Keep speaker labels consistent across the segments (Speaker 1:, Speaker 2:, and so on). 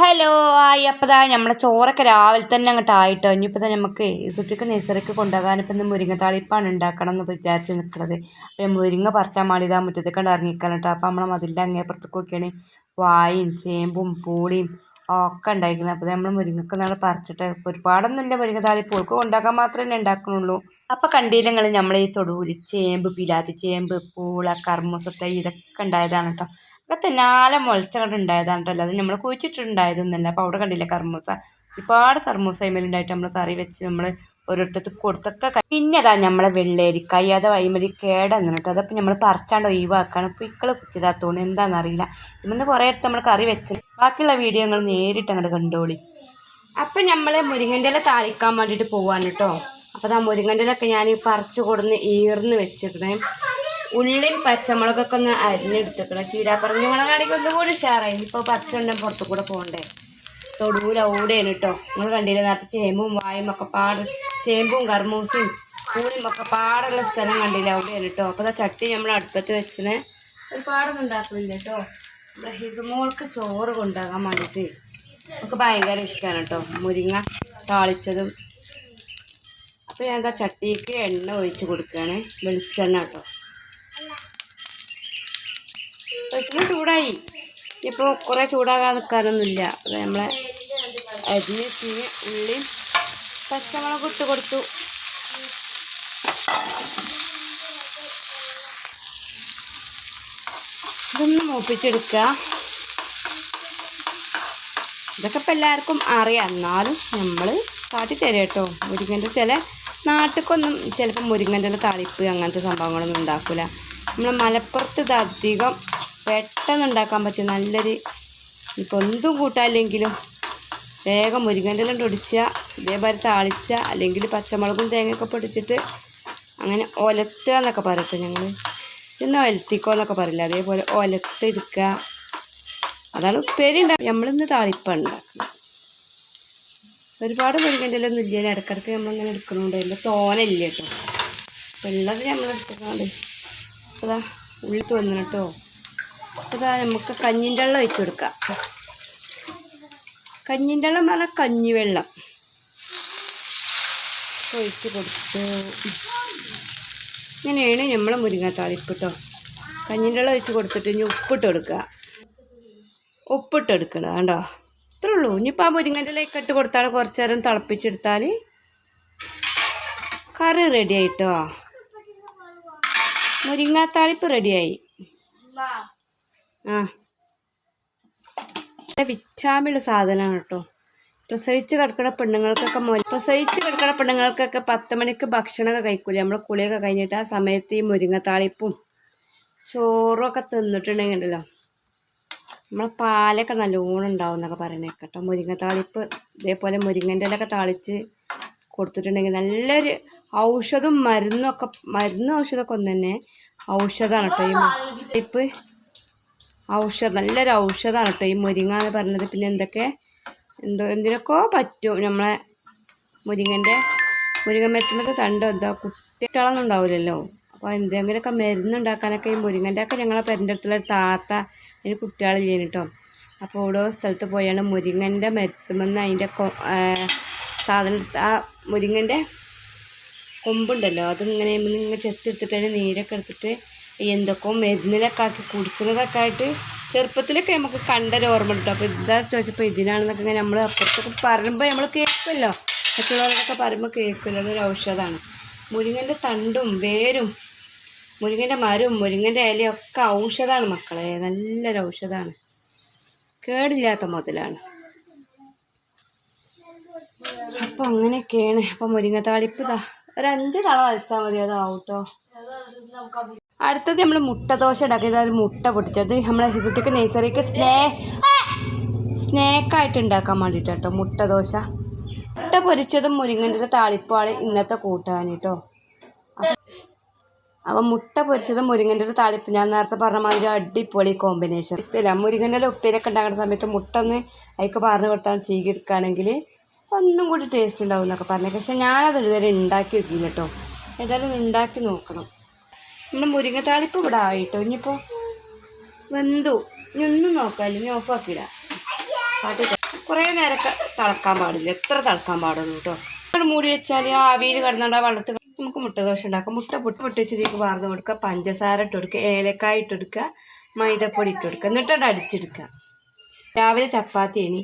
Speaker 1: Hello ആയി അപ്പോൾ നമ്മുടെ ചോറൊക്കെ രാവിലെ തന്നെ അങ്ങോട്ട് ആയിട്ടോ. ഇനിയിപ്പോൾ തന്നെ നമുക്ക് സുട്ടിക്ക് നഴ്സറിക്ക് കൊണ്ടുപോകാൻ ഇപ്പം ഇന്ന് മുരിങ്ങത്താളിപ്പാണ് ഉണ്ടാക്കണം എന്ന് വിചാരിച്ച് നിൽക്കുന്നത്. അപ്പം മുരിങ്ങ പറിച്ചാൽ വേണ്ടി ഇതാ മുറ്റത്തേക്ക് കൊണ്ട് ഇറങ്ങിക്കണം കേട്ടോ. അപ്പം നമ്മളെ മതിലിൻ്റെ അങ്ങേപ്പുറത്തേക്ക് നോക്കിയാണ് വായും ചേമ്പും പൂളിയും ഒക്കെ ഉണ്ടായിരിക്കുന്നത്. അപ്പോൾ നമ്മൾ മുരിങ്ങക്ക് നമ്മൾ പറിച്ചിട്ട് ഒരുപാടൊന്നുമില്ല, മുരിങ്ങത്താളിപ്പ് ഓൾക്ക് കൊണ്ടാക്കാൻ മാത്രമേ ഉണ്ടാക്കണുള്ളൂ. അപ്പോൾ കണ്ടില്ലെങ്കിൽ നമ്മൾ ഈ തൊടുവിൽ ചേമ്പ്, പിലാത്തി ചേമ്പ്, പൂള, കർമ്മൂസത്തൈ ഇതൊക്കെ ഉണ്ടായതാണ് കേട്ടോ. ഒക്കെ തെന്നാലെ മുളച്ചങ്ങോട്ട് ഉണ്ടായതാണ് കേട്ടോ. അത് നമ്മൾ കുഴിച്ചിട്ടുണ്ടായതൊന്നുമല്ല. അപ്പോൾ അവിടെ കണ്ടില്ല കർമ്മൂസ, ഒരുപാട് കർമ്മൂസ അതിമേലുണ്ടായിട്ട് നമ്മൾ കറി വെച്ച് നമ്മൾ ഓരോരുത്തർക്ക് കൊടുത്തൊക്കെ. പിന്നെ അതാ നമ്മളെ വെള്ളേരിക്കായി അത് വൈമലി കേടന്നു കേട്ടോ. അതപ്പോൾ നമ്മൾ പറിച്ചാണ്ട് ഒഴിവാക്കാണ്. ഇപ്പോൾ ഇക്കള് കുത്തിയതാത്തോണ്ട് എന്താണെന്നറിയില്ല. ഇന്ന് കുറേ അടുത്ത് നമ്മൾ കറി വെച്ച് ബാക്കിയുള്ള വീഡിയോ നിങ്ങൾ നേരിട്ട് അങ്ങോട്ട് കണ്ടോളി. അപ്പം നമ്മൾ മുരിങ്ങൻ്റെ ഇല താളിക്കാൻ വേണ്ടിയിട്ട് പോവാണ് കേട്ടോ. അപ്പോൾ ആ മുരിങ്ങൻ്റെ ഇലയൊക്കെ ഞാൻ പറിച്ച് കൊടുന്ന് ഈർന്ന് വെച്ചിരിക്കണേ. ഉള്ളിയും പച്ചമുളകൊക്കെ ഒന്ന് അരിഞ്ഞെടുത്തിക്കണം. ചീരാപ്പറഞ്ഞ മുളകാണെങ്കിൽ ഒന്നും കൂടി ഉഷാറായി. ഇപ്പോൾ പച്ചെണ്ണം പുറത്തു കൂടെ പോകണ്ടേ. തൊടുവിൽ ഓടെയാണ് കേട്ടോ. നിങ്ങൾ കണ്ടില്ലേ നേരത്തെ ചേമ്പും വായും ഒക്കെ ചേമ്പും കർമ്മൂസയും പൂളിയും ഒക്കെ പാടുള്ള സ്ഥലം കണ്ടില്ല, അവിടെയാണ് കേട്ടോ. അപ്പോൾ ആ ചട്ടി നമ്മൾ അടുപ്പത്ത് വെച്ചിന് ഒരുപാടൊന്നും ഉണ്ടാക്കുന്നില്ല കേട്ടോ. നമ്മുടെ ഹിസുമോൾക്ക് ചോറ് കൊണ്ടാകാൻ വേണ്ടിയിട്ട് നമുക്ക് ഭയങ്കര ഇഷ്ടമാണ് കേട്ടോ മുരിങ്ങ താളിച്ചതും. അപ്പോൾ ഞാൻ എന്താ ചട്ടിക്ക് എണ്ണ ഒഴിച്ച് കൊടുക്കുകയാണ്, വെളിച്ചെണ്ണ കേട്ടോ. ഒഴിക്കുമ്പോൾ ചൂടായി. ഇപ്പോൾ കുറേ ചൂടാകാൻ നിൽക്കാനൊന്നുമില്ല. അത് നമ്മളെ അരിഞ്ഞ് ചീഞ്ഞ് ഉള്ളിയും പച്ചമുളക് ഇട്ട് കൊടുത്തു. ഇതൊന്ന് മൂപ്പിച്ചെടുക്കുക. ഇതൊക്കെ ഇപ്പം എല്ലാവർക്കും അറിയാം, എന്നാലും നമ്മൾ കാട്ടിത്തരാം കേട്ടോ. മുരിങ്ങൻ്റെ ചില നാട്ടിലേക്കൊന്നും ചിലപ്പോൾ മുരിങ്ങൻ്റെ താളിപ്പ് അങ്ങനത്തെ സംഭവങ്ങളൊന്നും ഉണ്ടാക്കില്ല. നമ്മൾ മലപ്പുറത്ത് ഇത് അധികം പെട്ടെന്ന് ഉണ്ടാക്കാൻ പറ്റും നല്ലൊരു. ഇപ്പോൾ എന്തും കൂട്ടാനില്ലെങ്കിലും വേഗം മുരിങ്ങൻ്റെ ഇല ഒടിക്കുക, ഇതേപോലെ താളിക്കുക, അല്ലെങ്കിൽ പച്ചമുളകും തേങ്ങയൊക്കെ പൊടിച്ചിട്ട് അങ്ങനെ ഒലത്തുക എന്നൊക്കെ പറയട്ടെ. ഞങ്ങൾ ഇന്ന് ഒലത്തിക്കോ എന്നൊക്കെ പറയില്ല, അതേപോലെ ഒലത്തെടുക്കുക. അതാണ് ഉപ്പേരി ഉണ്ടാക്കുക. നമ്മളിന്ന് താളിപ്പാണ് ഉണ്ടാക്കുന്നത്. ഒരുപാട് മുരിങ്ങൻ്റെ ഇല ഒന്നും ഇല്ല, ഇടയ്ക്കിടയ്ക്ക് നമ്മളിങ്ങനെ എടുക്കണുണ്ട്. അതിൻ്റെ തോനയില്ല കേട്ടോ. അപ്പോൾ ഉള്ളത് നമ്മൾ എടുത്തുകൊണ്ട് അതാ ഉള്ളിൽ വന്നു കേട്ടോ. അതാ നമുക്ക് കഞ്ഞിൻ്റെ വെള്ളം ഒഴിച്ചു കൊടുക്കാം. കഞ്ഞിൻ്റെ വെള്ളം പറഞ്ഞാൽ കഞ്ഞിവെള്ളം ഒഴിച്ച് കൊടുത്തു. ഇങ്ങനെയാണ് നമ്മൾ മുരിങ്ങാത്താളിപ്പ് കേട്ടോ. കഞ്ഞിൻ്റെ വെള്ളം ഒഴിച്ച് കൊടുത്തിട്ട് ഇനി ഉപ്പിട്ട് കൊടുക്കുക. ഉപ്പിട്ട് എടുക്കണം കേട്ടോ. ഇത്രേ ഉള്ളൂ. ഇനിയിപ്പോൾ ആ മുരിങ്ങൻ്റെ ഇലയൊക്കെ ഇട്ട് കൊടുത്താൽ കുറച്ച് നേരം തിളപ്പിച്ചെടുത്താൽ കറി റെഡി ആയിട്ടോ. മുരിങ്ങാത്താളിപ്പ് റെഡിയായി. വിറ്റാമിനുള്ള സാധനമാണ് കേട്ടോ. പ്രസവിച്ച് കിടക്കുന്ന പെണ്ണുങ്ങൾക്കൊക്കെ 10 മണിക്ക് ഭക്ഷണമൊക്കെ കഴിക്കൂല. നമ്മൾ കുളിയൊക്കെ കഴിഞ്ഞിട്ട് ആ സമയത്ത് ഈ മുരിങ്ങത്താളിപ്പും ചോറും ഒക്കെ തിന്നിട്ടുണ്ടെങ്കിൽ ഉണ്ടല്ലോ നമ്മളെ പാലൊക്കെ നല്ലോണം ഉണ്ടാവും എന്നൊക്കെ പറയണേ കേട്ടോ. മുരിങ്ങത്താളിപ്പ് ഇതേപോലെ മുരിങ്ങൻ്റെ ഇലയൊക്കെ താളിച്ച് കൊടുത്തിട്ടുണ്ടെങ്കിൽ നല്ലൊരു ഔഷധവും മരുന്നും ഔഷധമൊക്കെ ഒന്ന് തന്നെ ഔഷധമാണ് കേട്ടോ. ഈ താളിപ്പ് നല്ലൊരു ഔഷധമാണ് കേട്ടോ ഈ മുരിങ്ങ എന്ന് പറയുന്നത്. പിന്നെ എന്തിനൊക്കെ പറ്റും. നമ്മളെ മുരിങ്ങ മരത്തുമൊക്കെ തണ്ടോ എന്താ കുട്ടികളൊന്നും ഉണ്ടാവില്ലല്ലോ. അപ്പോൾ എന്തെങ്കിലുമൊക്കെ മരുന്നുണ്ടാക്കാനൊക്കെ ഈ മുരിങ്ങൻ്റെ ഒക്കെ ഞങ്ങളെ പെരൻ്റെ അടുത്തുള്ള ഒരു താത്ത അതിന് കുട്ടികളില്ലേ കേട്ടോ. അപ്പോൾ ഓരോ സ്ഥലത്ത് പോയാണ് മുരിങ്ങൻ്റെ മരത്തുമെന്ന് അതിൻ്റെ സാധനം ആ മുരിങ്ങൻ്റെ കൊമ്പുണ്ടല്ലോ അതിങ്ങനെ ചെത്തെടുത്തിട്ട് അതിന് നീരൊക്കെ എടുത്തിട്ട് എന്തൊക്കെയോ മരുന്നിലൊക്കെ ആക്കി കുടിച്ചതൊക്കെ ആയിട്ട് ചെറുപ്പത്തിലൊക്കെ നമുക്ക് കണ്ടൊരു ഓർമ്മ കിട്ടും. അപ്പോൾ ഇതാ ചോദിച്ചപ്പോൾ ഇതിനാണെന്നൊക്കെ ഇങ്ങനെ നമ്മൾ അപ്പുറത്തൊക്കെ പറയുമ്പോൾ നമ്മൾ കേൾക്കുമല്ലോ, മറ്റുള്ളവരോടൊക്കെ പറയുമ്പോൾ കേൾക്കില്ല. അതൊരു ഔഷധമാണ്. മുരിങ്ങൻ്റെ തണ്ടും വേരും മുരിങ്ങൻ്റെ മരവും മുരിങ്ങൻ്റെ ഇലയും ഒക്കെ ഔഷധമാണ് മക്കളെ, നല്ലൊരു ഔഷധമാണ്, കേടില്ലാത്ത മുതലാണ്. അപ്പോൾ അങ്ങനെയൊക്കെയാണ്. അപ്പോൾ മുരിങ്ങത്താളിപ്പ് ഇതാ ഒരു 5 തള വരച്ചാൽ മതി, അതാവും കേട്ടോ. അടുത്തത് നമ്മൾ മുട്ട ദോശ ഉണ്ടാക്കിയത്. ഒരു മുട്ട പൊട്ടിച്ചത് നമ്മളെ ഹിസുട്ടിക്ക് നഴ്സറിക്ക് സ്നേക്കായിട്ട് ഉണ്ടാക്കാൻ വേണ്ടിയിട്ട് കേട്ടോ. മുട്ട ദോശ, മുട്ട പൊരിച്ചതും മുരിങ്ങൻ്റെ താളിപ്പാണ് ഇന്നത്തെ കൂട്ടാൻ കേട്ടോ. അപ്പം മുട്ട പൊരിച്ചതും മുരിങ്ങൻ്റെ താളിപ്പ് ഞാൻ നേരത്തെ പറഞ്ഞ മാതിരി അടിപൊളി കോമ്പിനേഷൻ. ഇല്ല മുരിങ്ങൻ്റെ ഉപ്പേരൊക്കെ ഉണ്ടാക്കുന്ന സമയത്ത് മുട്ട ഒന്ന് അതിക്ക് പറഞ്ഞു കൊടുത്താൽ ചീകിയെടുക്കുകയാണെങ്കിൽ ഒന്നും കൂടി ടേസ്റ്റ് ഉണ്ടാവും എന്നൊക്കെ പറഞ്ഞേക്കാം. പക്ഷെ ഞാനത് ഇതുവരെ ഉണ്ടാക്കി വെക്കില്ല കേട്ടോ. ഏതായാലും ഉണ്ടാക്കി നോക്കണം. നമ്മുടെ മുരിങ്ങത്താളിപ്പ് ഇവിടെ ആയിട്ടോ. ഇനിയിപ്പോൾ വെന്തു, ഇനി ഒന്നും നോക്കാമല്ലോ, ഇനി ഓഫാക്കിയിടാം. പാട്ട് കുറേ നേരമൊക്കെ തിളക്കാൻ പാടില്ല, എത്ര തിളക്കാൻ പാടുള്ളൂ കേട്ടോ. മൂടി വെച്ചാൽ ആവിയിൽ കിടന്നുകൊണ്ട് ആ വെള്ളത്തിൽ നമുക്ക് മുട്ടദോശ ഉണ്ടാക്കാം. മുട്ട പൊട്ടിച്ചതിലേക്ക് വാർന്ന് കൊടുക്കുക, പഞ്ചസാര ഇട്ട് കൊടുക്കുക, ഏലക്കായ ഇട്ട് കൊടുക്കുക, മൈദപ്പൊടി ഇട്ട് കൊടുക്കുക, എന്നിട്ടത് അടിച്ചെടുക്കുക. രാവിലെ ചപ്പാത്തി ഇനി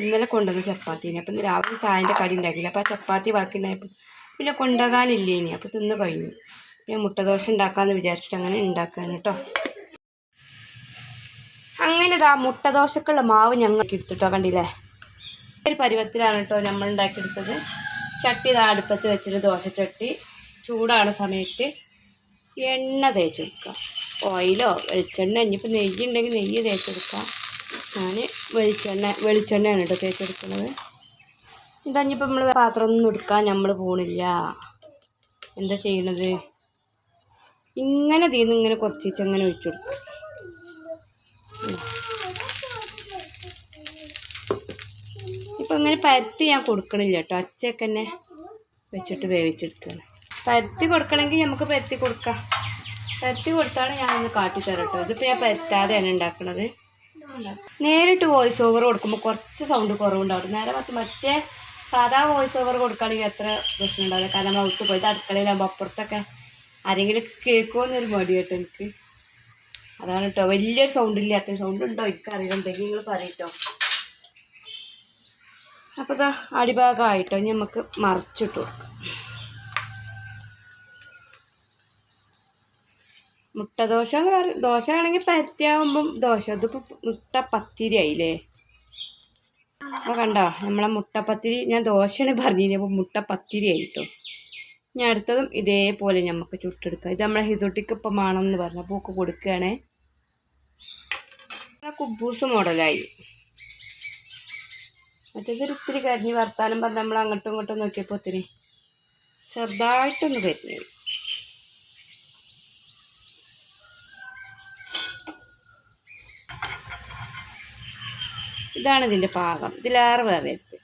Speaker 1: ഇന്നലെ കൊണ്ടുവന്ന ചപ്പാത്തി ഇനി അപ്പം രാവിലെ ചായൻ്റെ കടി ഉണ്ടാക്കില്ല. അപ്പോൾ ആ ചപ്പാത്തി ബാക്കി ഉണ്ടായപ്പോൾ പിന്നെ കൊണ്ടുപോകാനില്ലേ ഇനി, അപ്പോൾ തിന്ന് കഴിഞ്ഞു. പിന്നെ മുട്ടദോശ ഉണ്ടാക്കാമെന്ന് വിചാരിച്ചിട്ട് അങ്ങനെ ഉണ്ടാക്കുകയാണ് കേട്ടോ. അങ്ങനെ ഇതാ മുട്ടദോശക്കുള്ള മാവ് ഞങ്ങൾക്ക് എടുത്തിട്ടോ, കണ്ടില്ലേ? ഒരു പരുവത്തിലാണ് കേട്ടോ നമ്മൾ ഉണ്ടാക്കിയെടുത്തത്. ചട്ടി ഇതാ അടുപ്പത്ത് വെച്ചിട്ട് ദോശച്ചട്ടി ചൂടാണ് സമയത്ത് എണ്ണ തേച്ചെടുക്കുക. ഓയിലോ വെളിച്ചെണ്ണ, ഇനിയിപ്പോൾ നെയ്യ് ഉണ്ടെങ്കിൽ നെയ്യ് തേച്ചെടുക്കാം. ഞാൻ വെളിച്ചെണ്ണയാണ് കേട്ടോ തേച്ചെടുക്കുന്നത്. എന്താ ഇനിയിപ്പോൾ നമ്മൾ പാത്രമൊന്നും എടുക്കാൻ നമ്മൾ പോണില്ല. എന്താ ചെയ്യണത്? ഇങ്ങനെ തീർന്ന് ഇങ്ങനെ കുറച്ച് അങ്ങനെ ഒഴിച്ചു കൊടുക്കും. ഇപ്പം ഇങ്ങനെ പരത്തി ഞാൻ കൊടുക്കണില്ല കേട്ടോ, അച്ചയൊക്കെ തന്നെ വെച്ചിട്ട് വേവിച്ചെടുക്കുകയാണ്. പരത്തി കൊടുക്കണമെങ്കിൽ നമുക്ക് പരത്തി കൊടുക്കാം. പരത്തി കൊടുത്താണ് ഞാനൊന്ന് കാട്ടിത്തരാം കേട്ടോ. ഇതിപ്പോൾ ഞാൻ പരത്താതെയാണ് ഉണ്ടാക്കുന്നത്. നേരിട്ട് വോയിസ് ഓവർ കൊടുക്കുമ്പോൾ കുറച്ച് സൗണ്ട് കുറവുണ്ടാവും. നേരെ മറ്റേ സാധാ വോയിസ് ഓവർ കൊടുക്കുകയാണെങ്കിൽ എത്ര പ്രശ്നം ഉണ്ടാവില്ല. കാരണം നമ്മൾ ഒത്തു പോയിട്ട് അടുക്കളയിലാകുമ്പോൾ അപ്പുറത്തൊക്കെ ആരെങ്കിലും കേൾക്കുമോ എന്നൊരു മടി കേട്ടോ എനിക്ക്. അതാണ് കേട്ടോ, വലിയൊരു സൗണ്ട് ഇല്ലാത്ത. സൗണ്ട് ഉണ്ടോ എനിക്കറിയില്ല, എന്തെങ്കിലും നിങ്ങൾ പറയട്ടോ. അപ്പോൾ ഇതാ അടിഭാഗമായിട്ടോ ഇനി നമുക്ക് മറിച്ചിട്ട് കൊടുക്കാം. മുട്ടദോശ ദോശ ആണെങ്കിൽ പരത്തിയാവുമ്പം ദോശ, ഇതിപ്പോൾ മുട്ടപ്പത്തിരി ആയില്ലേ. അപ്പോൾ കണ്ടോ നമ്മളെ മുട്ടപ്പത്തിരി, ഞാൻ ദോശയാണ് പറഞ്ഞിരുന്നത്, അപ്പോൾ മുട്ടപ്പത്തിരി ആയിട്ടോ. ഇനി അടുത്തതും ഇതേപോലെ നമുക്ക് ചുട്ടെടുക്കാം. ഇത് നമ്മളെ ഹിസോട്ടിക്ക് ഇപ്പം വേണമെന്ന് പറഞ്ഞു, അപ്പോൾ ഒക്കെ കൊടുക്കുകയാണേ. കുബൂസ് മോഡലായി. മറ്റേതൊരു ഇത്തിരി കരിഞ്ഞ് വർത്താനം പറഞ്ഞ് നമ്മൾ അങ്ങോട്ടും ഇങ്ങോട്ടും നോക്കിയപ്പോൾ ഒത്തിരി ചെറുതായിട്ടൊന്ന് കരിഞ്ഞു. ഇതാണ് ഇതിൻ്റെ പാകം. ഇതിലേറെ വേവരുത്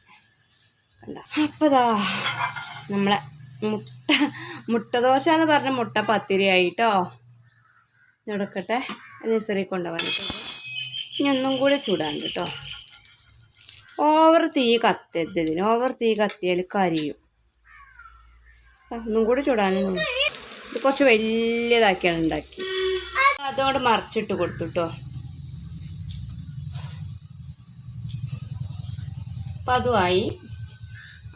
Speaker 1: കണ്ട. അപ്പോൾ ഇതാ നമ്മളെ മുട്ടദോശ എന്ന് പറഞ്ഞ മുട്ട പത്തിരി ആയിട്ടോ. നടക്കട്ടെ, നഴ്സറി കൊണ്ടുപോകാൻ. ഇനി ഒന്നും കൂടി ചൂടാണ്ട് കേട്ടോ. ഓവർ തീ കത്തരുത് ഇതിന്. ഓവർ തീ കത്തിയാൽ കരിയും. ഒന്നും കൂടി ചൂടാനും. ഇത് കുറച്ച് വലിയതാക്കിയാണ് ഉണ്ടാക്കി. അതോടെ മറിച്ചിട്ട് കൊടുത്തു കേട്ടോ. അപ്പം അതുമായി.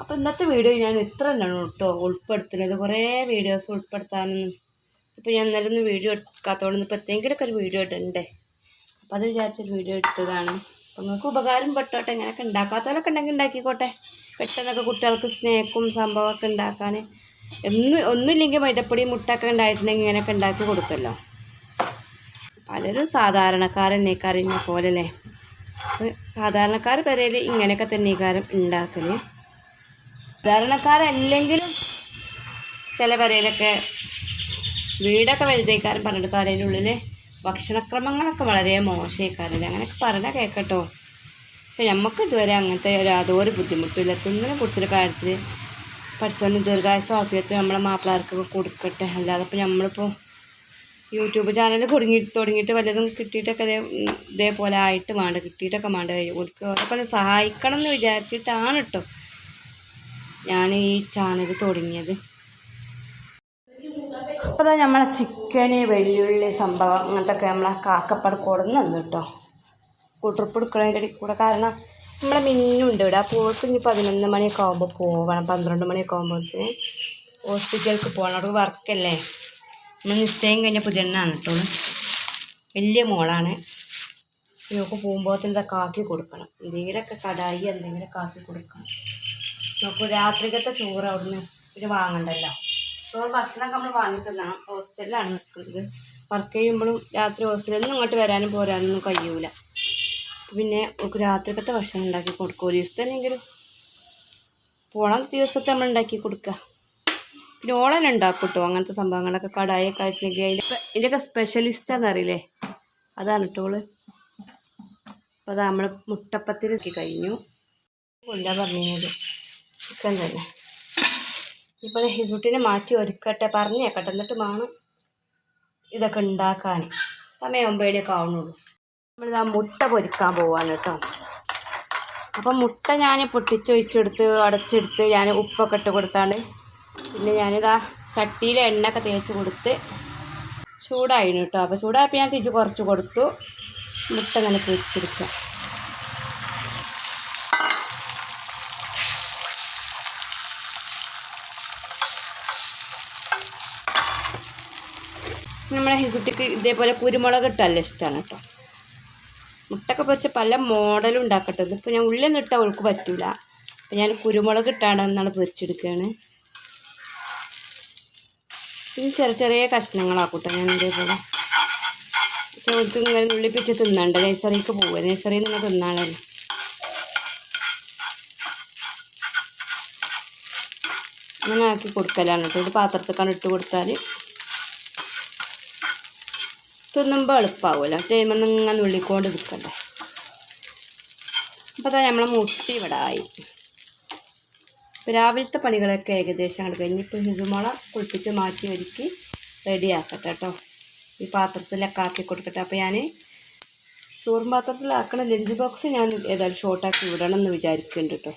Speaker 1: അപ്പോൾ ഇന്നത്തെ വീഡിയോ ഞാൻ ഇത്ര തന്നെയാണ് കേട്ടോ ഉൾപ്പെടുത്തുന്നത്. കുറേ വീഡിയോസ് ഉൾപ്പെടുത്താനൊന്നും ഇപ്പോൾ ഞാൻ ഇന്നലെ ഒന്നും വീഡിയോ എടുക്കാത്തതുകൊണ്ട് ഇപ്പോൾ എന്തെങ്കിലുമൊക്കെ ഒരു വീഡിയോ ഇടണ്ടേ. അപ്പോൾ അത് വിചാരിച്ചൊരു വീഡിയോ എടുത്തതാണ്. അപ്പോൾ നിങ്ങൾക്ക് ഉപകാരം പെട്ടോട്ടെ. ഇങ്ങനെയൊക്കെ ഉണ്ടാക്കാത്തവരൊക്കെ ഉണ്ടെങ്കിൽ ഉണ്ടാക്കിക്കോട്ടെ. പെട്ടെന്നൊക്കെ കുട്ടികൾക്ക് സ്നേക്കും സംഭവമൊക്കെ ഉണ്ടാക്കാൻ. ഒന്നുമില്ലെങ്കിൽ മൈദപ്പൊടി മുട്ടൊക്കെ ഉണ്ടായിട്ടുണ്ടെങ്കിൽ ഇങ്ങനെയൊക്കെ ഉണ്ടാക്കി കൊടുക്കുമല്ലോ. പലരും സാധാരണക്കാരെന്നെ അറിയുന്ന പോലല്ലേ. സാധാരണക്കാർ പെരയിൽ ഇങ്ങനെയൊക്കെ തന്നെ കാരം ഉണ്ടാക്കൽ. സാധാരണക്കാരല്ലെങ്കിലും ചില പെരയിലൊക്കെ വീടൊക്കെ വലുതേക്കാരും പറഞ്ഞിട്ട് കരയുടെ ഉള്ളിൽ ഭക്ഷണക്രമങ്ങളൊക്കെ വളരെ മോശമായിക്കാറില്ല. അങ്ങനെയൊക്കെ പറഞ്ഞാൽ കേൾക്കട്ടോ. അപ്പോൾ നമുക്ക് ഇതുവരെ അങ്ങനത്തെ യാതൊരു ബുദ്ധിമുട്ടില്ല. തിന്നിനെ കുറിച്ചൊരു കാര്യത്തിൽ പഠിച്ചോണ്ട് ദീർഘായുസ്സും ആഫിയത്തും നമ്മളെ മാപ്പിളാർക്കൊക്കെ കൊടുക്കട്ടെ. അല്ലാതെ ഇപ്പോൾ നമ്മളിപ്പോൾ യൂട്യൂബ് ചാനൽ തുടങ്ങിയിട്ട് വല്ലതും കിട്ടിയിട്ടൊക്കെ ഇതേപോലെ ആയിട്ട് വേണ്ട, കിട്ടിയിട്ടൊക്കെ വേണ്ട. ഓരൊക്കെ ഒന്ന് സഹായിക്കണം എന്ന് വിചാരിച്ചിട്ടാണ് കേട്ടോ ഞാൻ ഈ ചാനൽ തുടങ്ങിയത്. അപ്പോൾ അതാ നമ്മളെ ചിക്കന് വെള്ളുള്ളി സംഭവം അങ്ങനത്തെയൊക്കെ നമ്മളെ കാക്കപ്പട കൊടുന്ന് തന്നു കേട്ടോ. സ്കൂൾ ട്രിപ്പ് എടുക്കണതിൻ്റെ ഇടയിൽ കൂടെ. കാരണം നമ്മളെ മിന്നുണ്ട് ഇവിടെ. അപ്പോൾ ഇനി 11 മണിയൊക്കെ ആകുമ്പോൾ പോകണം. 12 മണിയൊക്കെ ആകുമ്പോഴത്തേന് ഹോസ്പിറ്റലിലേക്ക് പോകണം. അവിടെ വർക്കല്ലേ. നമ്മൾ നിശ്ചയം കഴിഞ്ഞ പുതിയെണ്ണാണ് കേട്ടോ. വലിയ മോളാണ്. നമുക്ക് പോകുമ്പോഴത്തേന് കാക്കി കൊടുക്കണം. എന്തെങ്കിലുമൊക്കെ കടായി എന്തെങ്കിലുമൊക്കെ ആക്കി കൊടുക്കണം. നമുക്ക് രാത്രിക്കത്തെ ചോറ് അവിടുന്ന് പിന്നെ വാങ്ങണ്ടല്ലോ. ചോറ് ഭക്ഷണമൊക്കെ നമ്മൾ വാങ്ങിത്തരണം. ഹോസ്റ്റലിലാണ് നിൽക്കുന്നത്. വർക്ക് ചെയ്യുമ്പോഴും രാത്രി ഹോസ്റ്റലിൽ നിന്ന് ഇങ്ങോട്ട് വരാനും പോരാനൊന്നും കഴിയൂല. പിന്നെ നമുക്ക് രാത്രിക്കത്തെ ഭക്ഷണം ഉണ്ടാക്കി കൊടുക്കുക. ഒരു ദിവസത്തെങ്കിലും പോണ ദിവസത്തെ നമ്മൾ ഉണ്ടാക്കി കൊടുക്കുക. പിന്നെ ഓളനെ ഉണ്ടാക്കും കേട്ടോ അങ്ങനത്തെ സംഭവങ്ങളൊക്കെ. കടായൊക്കെ ആയിട്ടുണ്ടെങ്കിൽ ഇതിൻ്റെയൊക്കെ സ്പെഷ്യലിസ്റ്റാണെന്നറിയില്ലേ, അതാണ് കേട്ടോള്. അപ്പോൾ അത് നമ്മൾ മുട്ടപ്പത്തിരി കഴിഞ്ഞു. കൊല്ലാൻ പറഞ്ഞത് ചിക്കൻ തന്നെ. ഇപ്പോൾ ഹിസുട്ടിനെ മാറ്റി ഒരുക്കട്ടെ, പറഞ്ഞേക്കട്ടെ. എന്നിട്ട് വേണം ഇതൊക്കെ ഉണ്ടാക്കാൻ. സമയം 9 ആവുന്നുള്ളൂ. നമ്മളിതാ മുട്ട പൊരിക്കാൻ പോവാണ് കേട്ടോ. അപ്പം മുട്ട ഞാൻ പൊട്ടിച്ചൊഴിച്ചെടുത്ത് അടച്ചെടുത്ത് ഞാൻ ഉപ്പൊക്കെ ഇട്ട് കൊടുത്താണ്. പിന്നെ ഞാനിതാ ചട്ടിയിൽ എണ്ണയൊക്കെ തേച്ച് കൊടുത്ത് ചൂടായിരുന്നു കേട്ടോ. അപ്പോൾ ചൂടായപ്പോൾ ഞാൻ തിരിച്ച് കുറച്ച് കൊടുത്തു. മുട്ട അങ്ങനെ പൊരിച്ചെടുക്കുക. നമ്മളെ ഹിസുട്ടിക്ക് ഇതേപോലെ കുരുമുളക് ഇട്ടല്ല ഇഷ്ടമാണ് കേട്ടോ. മുട്ടൊക്കെ പൊരിച്ച് പല മോഡലും ഉണ്ടാക്കട്ടെ. ഇതിപ്പോൾ ഞാൻ ഉള്ളിയൊന്നും ഇട്ടാൽ അവൾക്ക് പറ്റില്ല. അപ്പോൾ ഞാൻ കുരുമുളക് ഇട്ടാണ് എന്നാണ് പൊരിച്ചെടുക്കുകയാണ്. ഇനി ചെറിയ ചെറിയ കഷ്ണങ്ങളാക്കൂട്ടോ ഞാൻ ഇതേപോലെ. പക്ഷെ അവൾക്ക് ഇങ്ങനെ നുള്ളിപ്പിച്ച് തിന്നണ്ട. നഴ്സറിക്ക് പോവുക, നഴ്സറിയിൽ നിന്ന് തിന്നാളല്ലോ. അങ്ങനെ ആക്കി കൊടുക്കലാണ് കേട്ടോ. ഒരു പാത്രത്തേക്കാണ് ഇട്ട് കൊടുത്താൽ തിന്നുമ്പോൾ എളുപ്പമാവുമല്ലോ. ടൈമിൽ ഇങ്ങനെ നുള്ളിക്കൊണ്ട് നിൽക്കണ്ടേ. അപ്പോൾ അതാ നമ്മളെ മുട്ടി ഇവിടെ ആയി. ഇപ്പോൾ രാവിലത്തെ പണികളൊക്കെ ഏകദേശം അങ്ങോട്ട് കഴിഞ്ഞ് ഇപ്പോൾ ഹിസുമോളെ കുളിപ്പിച്ച് മാറ്റി ഒരുക്കി റെഡിയാക്കട്ടെ കേട്ടോ. ഈ പാത്രത്തിലൊക്കെ ആക്കി കൊടുക്കട്ടെ. അപ്പോൾ ഞാൻ ചോറും പാത്രത്തിലാക്കണ ലഞ്ച് ബോക്സ് ഞാൻ ഏതായാലും ഷോർട്ടാക്കി വിടണം എന്ന് വിചാരിക്കുന്നുണ്ട് കേട്ടോ.